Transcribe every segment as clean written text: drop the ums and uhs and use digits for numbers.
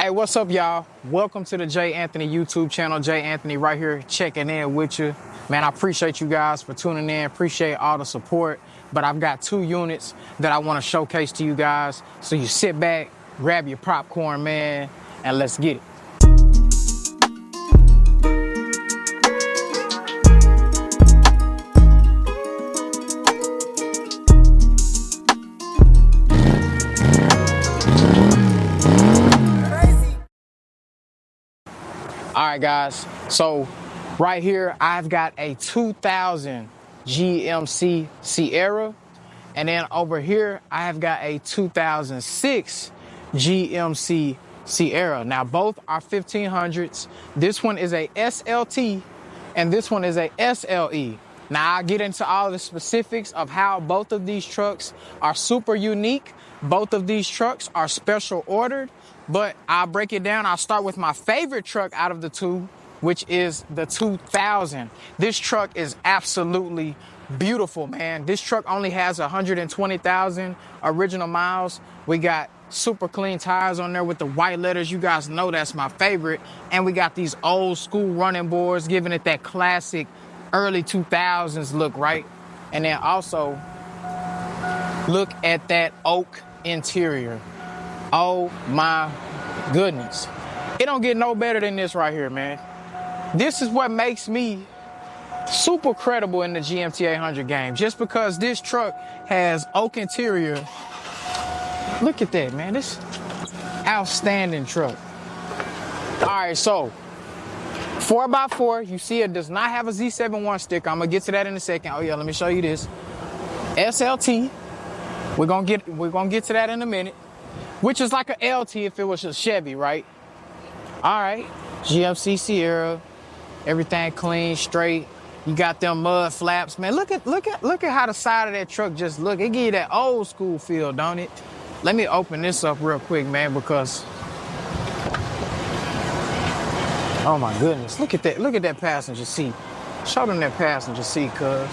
Hey, what's up, y'all? Welcome to the Jay Anthony YouTube channel. Jay Anthony right here checking in with you. Man, I appreciate you guys for tuning in. Appreciate all the support. But I've got 2 units that I want to showcase to you guys. So you sit back, grab your popcorn, man, and let's get it. All right, guys, so right here, I've got a 2000 GMC Sierra, and then over here, I have got a 2006 GMC Sierra. Now, both are 1500s. This one is a SLT, and this one is a SLE. Now, I'll get into all the specifics of how both of these trucks are super unique. Both of these trucks are special ordered, but I'll break it down. I'll start with my favorite truck out of the 2, which is the 2000. This truck is absolutely beautiful, man. This truck only has 120,000 original miles. We got super clean tires on there with the white letters. You guys know that's my favorite. And we got these old school running boards, giving it that classic early 2000s look, right? And then also look at that oak interior. Oh my goodness. It don't get no better than this right here, man. This is what makes me super credible in the GMT 800 game. Just because this truck has oak interior. Look at that, man. This outstanding truck. All right, so 4x4, you see it does not have a Z71 sticker. I'm gonna get to that in a second. Oh yeah, let me show you this. SLT. We're gonna get to that in a minute. Which is like a LT if it was a Chevy, right? All right, GMC Sierra, everything clean, straight. You got them mud flaps, man. Look at how the side of that truck just look. It give you that old school feel, don't it? Let me open this up real quick, man, because oh my goodness, look at that passenger seat. Show them that passenger seat, cuz.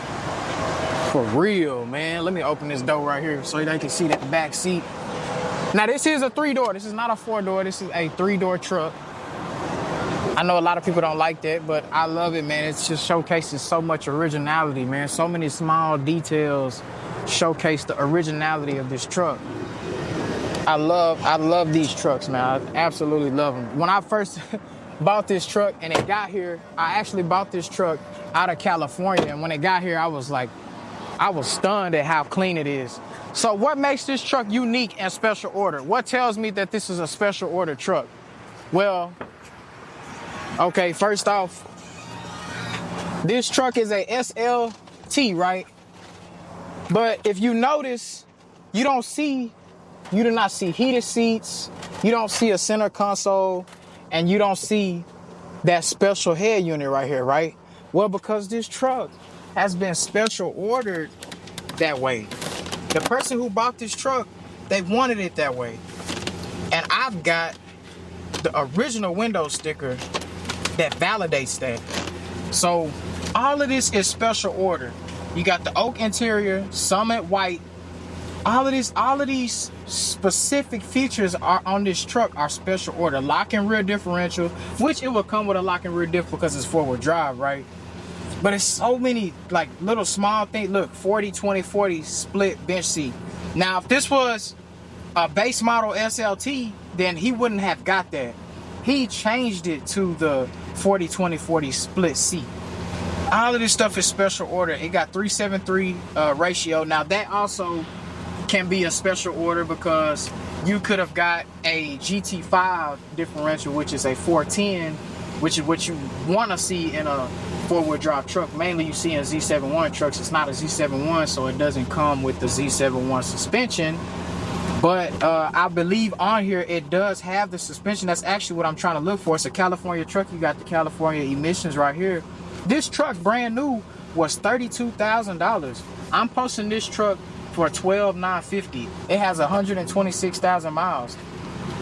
For real, man. Let me open this door right here so they can see that back seat. Now, this is a 3-door. This is not a 4-door. This is a 3-door truck. I know a lot of people don't like that, but I love it, man. It just showcases so much originality, man. So many small details showcase the originality of this truck. I love these trucks, man. I absolutely love them. When I first bought this truck and it got here, I actually bought this truck out of California. And when it got here, I was stunned at how clean it is. So what makes this truck unique and special order? What tells me that this is a special order truck? Well, okay, first off, this truck is a SLT, right? But if you notice, you do not see heated seats, you don't see a center console, and you don't see that special head unit right here, right? Well, because this truck has been special ordered that way. The person who bought this truck, they wanted it that way. And I've got the original window sticker that validates that. So all of this is special order. You got the oak interior, Summit white. All of these specific features are on this truck are special order. Lock and rear differential, which it will come with a lock and rear diff because it's 4-wheel drive, right? But it's so many like little small things. Look, 40-20-40 split bench seat. Now, if this was a base model SLT, then he wouldn't have got that. He changed it to the 40-20-40 split seat. All of this stuff is special order. It got 373 ratio. Now, that also can be a special order because you could have got a GT5 differential, which is a 410, which is what you want to see in a 4-wheel drive truck. Mainly you see in Z71 trucks. It's not a Z71, so it doesn't come with the Z71 suspension. But I believe on here it does have the suspension. That's actually what I'm trying to look for. It's a California truck. You got the California emissions right here. This truck, brand new, was $32,000. I'm posting this truck for $12,950. It has 126,000 miles.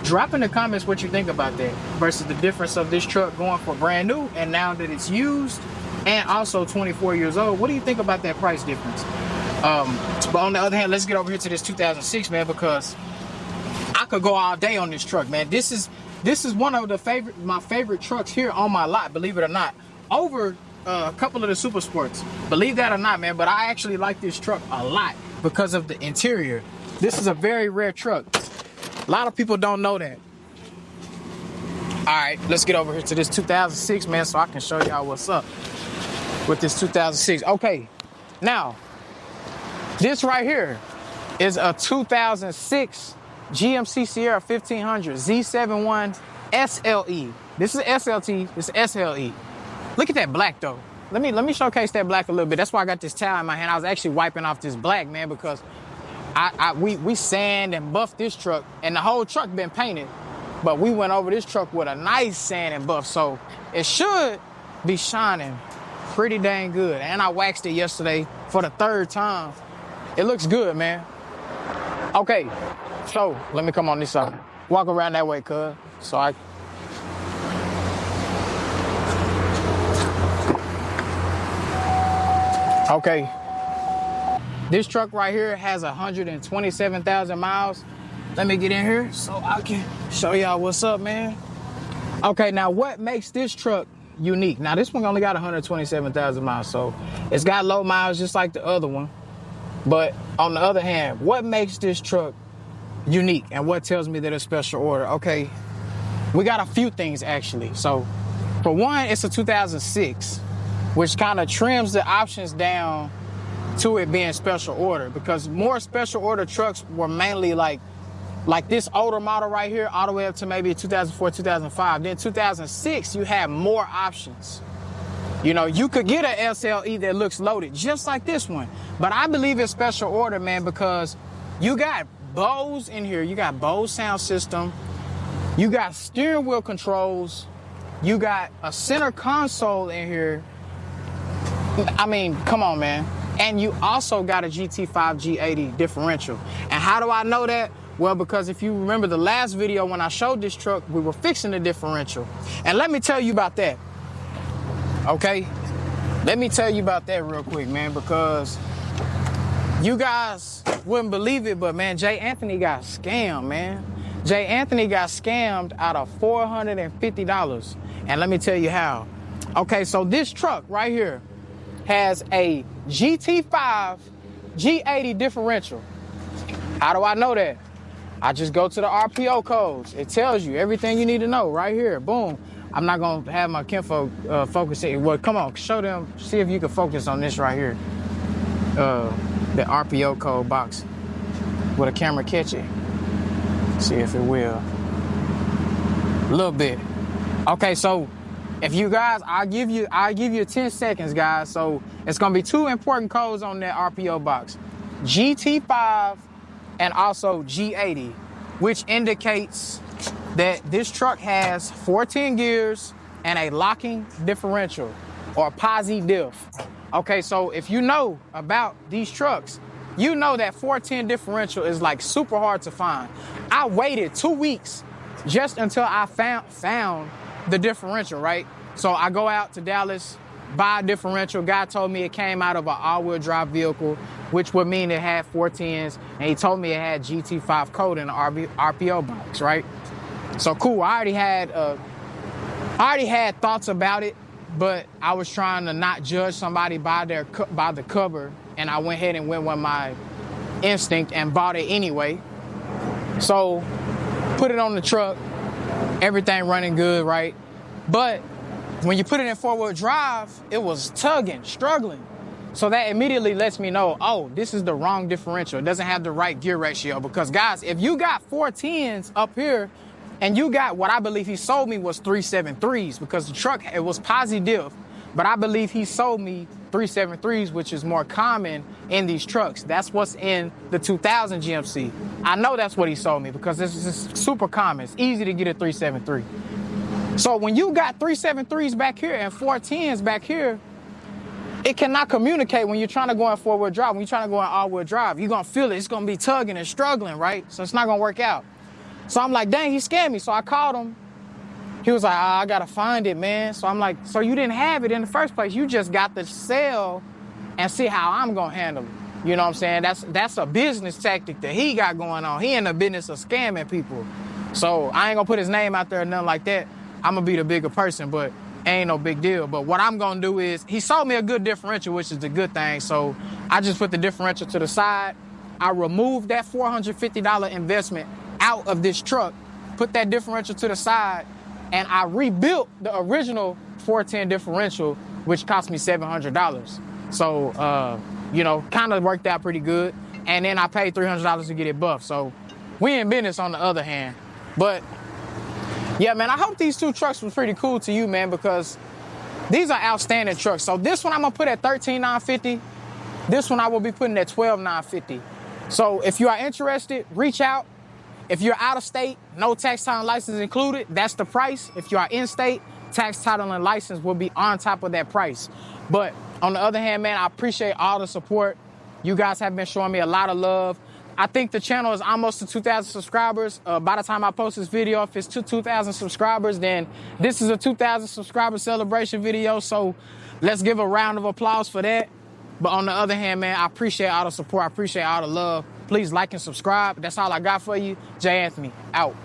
Drop in the comments what you think about that versus the difference of this truck going for brand new and now that it's used and also 24 years old. What do you think about that price difference? But on the other hand, let's get over here to this 2006, man, because I could go all day on this truck, man. This is This is one of my favorite trucks here on my lot, believe it or not. Over a couple of the Super Sports, believe that or not, man. But I actually like this truck a lot because of the interior. This is a very rare truck. A lot of people don't know that. All right, let's get over here to this 2006, man, so I can show y'all what's up with this 2006. Okay, now, this right here is a 2006 GMC Sierra 1500 Z71 SLE. This is SLT, this is SLE. Look at that black though. Let me showcase that black a little bit. That's why I got this towel in my hand. I was actually wiping off this black, man, because we sand and buffed this truck, and the whole truck been painted. But we went over this truck with a nice sand and buff, so it should be shining pretty dang good. And I waxed it yesterday for the 3rd time. It looks good, man. Okay, so let me come on this side. Walk around that way, cuz. So I... Okay. This truck right here has 127,000 miles. Let me get in here so I can show y'all what's up, man. Okay, now what makes this truck unique? Now this one only got 127,000 miles, so it's got low miles just like the other one. But on the other hand, what makes this truck unique and what tells me that it's special order? Okay, we got a few things actually. So for one, it's a 2006, which kind of trims the options down to it being special order, because more special order trucks were mainly like this older model right here, all the way up to maybe 2004, 2005. Then 2006, you have more options. You know, you could get an SLE that looks loaded, just like this one. But I believe it's special order, man, because you got Bose in here. You got Bose sound system. You got steering wheel controls. You got a center console in here. I mean, come on, man. And you also got a GT5 G80 differential. And how do I know that? Well, because if you remember the last video when I showed this truck, we were fixing the differential. And let me tell you about that. Okay? Let me tell you about that real quick, man, because you guys wouldn't believe it, but man, Jay Anthony got scammed, man. Jay Anthony got scammed out of $450. And let me tell you how. Okay, so this truck right here has a GT5 G80 differential. How do I know that? I just go to the RPO codes. It tells you everything you need to know right here. Boom. I'm not gonna have my kinfolk focus it. Well, come on, show them, see if you can focus on this right here. The RPO code box. Will the camera catch it? See if it will. A little bit. Okay, so if you guys, I'll give you 10 seconds, guys. So it's gonna be 2 important codes on that RPO box. GT5 and also G80, which indicates that this truck has 14 gears and a locking differential, or posi diff. Okay, so if you know about these trucks, you know that 410 differential is like super hard to find. I waited 2 weeks just until I found the differential, right? So I go out to Dallas, buy a differential. Guy told me it came out of an all-wheel drive vehicle, which would mean it had 410s, and he told me it had GT5 code in the RPO box, right? So cool. I already had thoughts about it, but I was trying to not judge somebody by the cover, and I went ahead and went with my instinct and bought it anyway. So put it on the truck, everything running good, right? But when you put it in 4-wheel drive, it was tugging, struggling. So that immediately lets me know, oh, this is the wrong differential. It doesn't have the right gear ratio. Because guys, if you got 410s up here and you got what I believe he sold me was 373s, because the truck, it was posi diff, but I believe he sold me 373s, which is more common in these trucks. That's what's in the 2000 GMC. I know that's what he sold me because this is super common. It's easy to get a 373. So when you got 373s back here and 410s back here, it cannot communicate when you're trying to go in 4-wheel drive. When you're trying to go in all-wheel drive, you're going to feel it. It's going to be tugging and struggling, right? So it's not going to work out. So I'm like, dang, he scammed me. So I called him. He was like, I got to find it, man. So I'm like, so you didn't have it in the first place. You just got to sell and see how I'm going to handle it. You know what I'm saying? That's a business tactic that he got going on. He in the business of scamming people. So I ain't gonna put his name out there or nothing like that. I'm gonna be the bigger person, but ain't no big deal. But what I'm gonna do is, he sold me a good differential, which is the good thing. So I just put the differential to the side. I removed that $450 investment out of this truck, put that differential to the side, and I rebuilt the original 410 differential, which cost me $700. So, you know, kind of worked out pretty good. And then I paid $300 to get it buffed. So we in business on the other hand. But yeah, man, I hope these two trucks was pretty cool to you, man, because these are outstanding trucks. So this one I'm gonna put at $13,950. This one I will be putting at $12,950. So if you are interested, reach out. If you're out of state, no tax, title, and license included, that's the price. If you are in state, tax, title, and license will be on top of that price. But on the other hand, man, I appreciate all the support. You guys have been showing me a lot of love. I think the channel is almost to 2,000 subscribers. By the time I post this video, if it's to 2,000 subscribers, then this is a 2,000 subscriber celebration video. So let's give a round of applause for that. But on the other hand, man, I appreciate all the support. I appreciate all the love. Please like and subscribe. That's all I got for you. Jay Anthony, out.